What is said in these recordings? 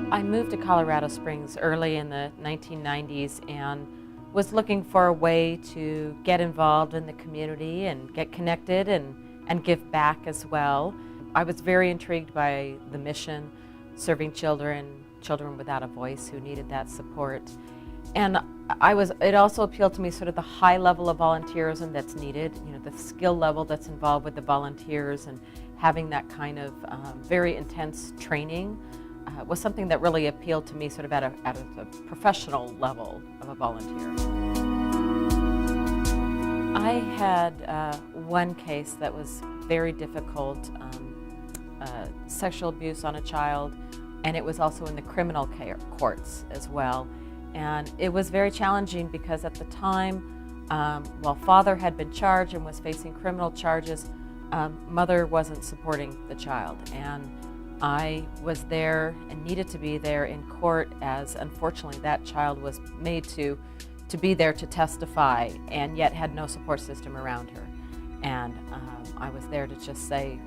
Well, I moved to Colorado Springs early in the 1990s and was looking for a way to get involved in the community and get connected and give back as well. I was very intrigued by the mission, serving children without a voice who needed that support. And it also appealed to me sort of the high level of volunteerism that's needed, the skill level that's involved with the volunteers, and having that kind of very intense training was something that really appealed to me sort of at a professional level of a volunteer. I had one case that was very difficult, sexual abuse on a child, and it was also in the criminal courts as well. And it was very challenging because at the time, while father had been charged and was facing criminal charges, mother wasn't supporting the child. And I was there and needed to be there in court, as unfortunately that child was made to be there to testify and yet had no support system around her. And I was there to just say,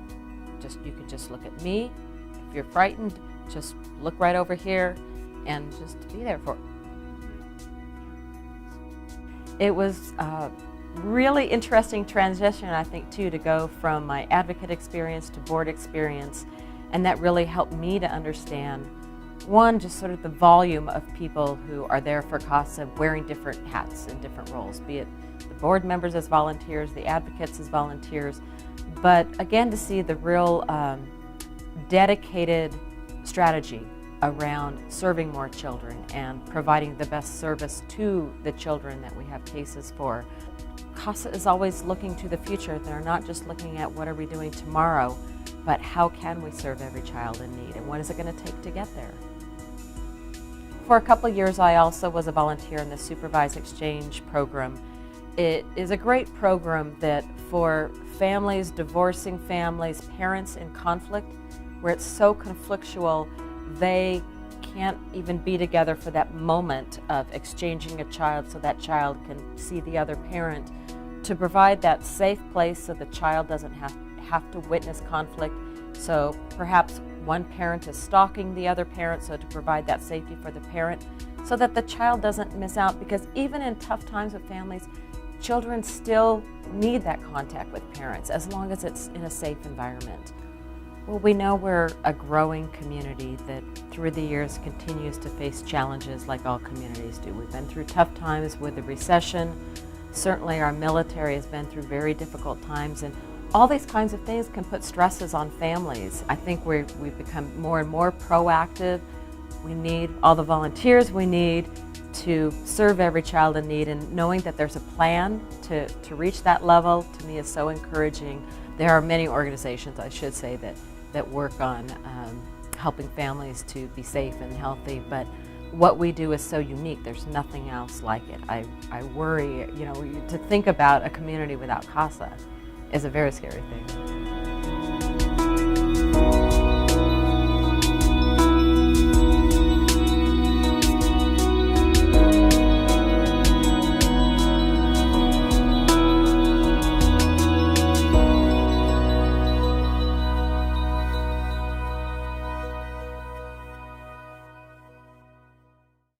you could just look at me. If you're frightened, just look right over here and just be there for it. It was a really interesting transition, I think, too, to go from my advocate experience to board experience. And that really helped me to understand, one, just sort of the volume of people who are there for CASA wearing different hats and different roles, be it the board members as volunteers, the advocates as volunteers, but again, to see the real dedicated strategy around serving more children and providing the best service to the children that we have cases for. CASA is always looking to the future. They're not just looking at what are we doing tomorrow, but how can we serve every child in need, and what is it going to take to get there? For a couple of years, I also was a volunteer in the Supervised exchange program. It is a great program that for families, divorcing families, parents in conflict, where it's so conflictual, they can't even be together for that moment of exchanging a child so that child can see the other parent, to provide that safe place so the child doesn't have to witness conflict. So perhaps one parent is stalking the other parent, so to provide that safety for the parent so that the child doesn't miss out, because even in tough times with families, children still need that contact with parents as long as it's in a safe environment. Well, we know we're a growing community that through the years continues to face challenges like all communities do. We've been through tough times with the recession. Certainly our military has been through very difficult times, and all these kinds of things can put stresses on families. I think we've become more and more proactive. We need all the volunteers we need to serve every child in need, and knowing that there's a plan to reach that level, to me, is so encouraging. There are many organizations, I should say, that work on helping families to be safe and healthy, but what we do is so unique. There's nothing else like it. I worry, to think about a community without CASA is a very scary thing.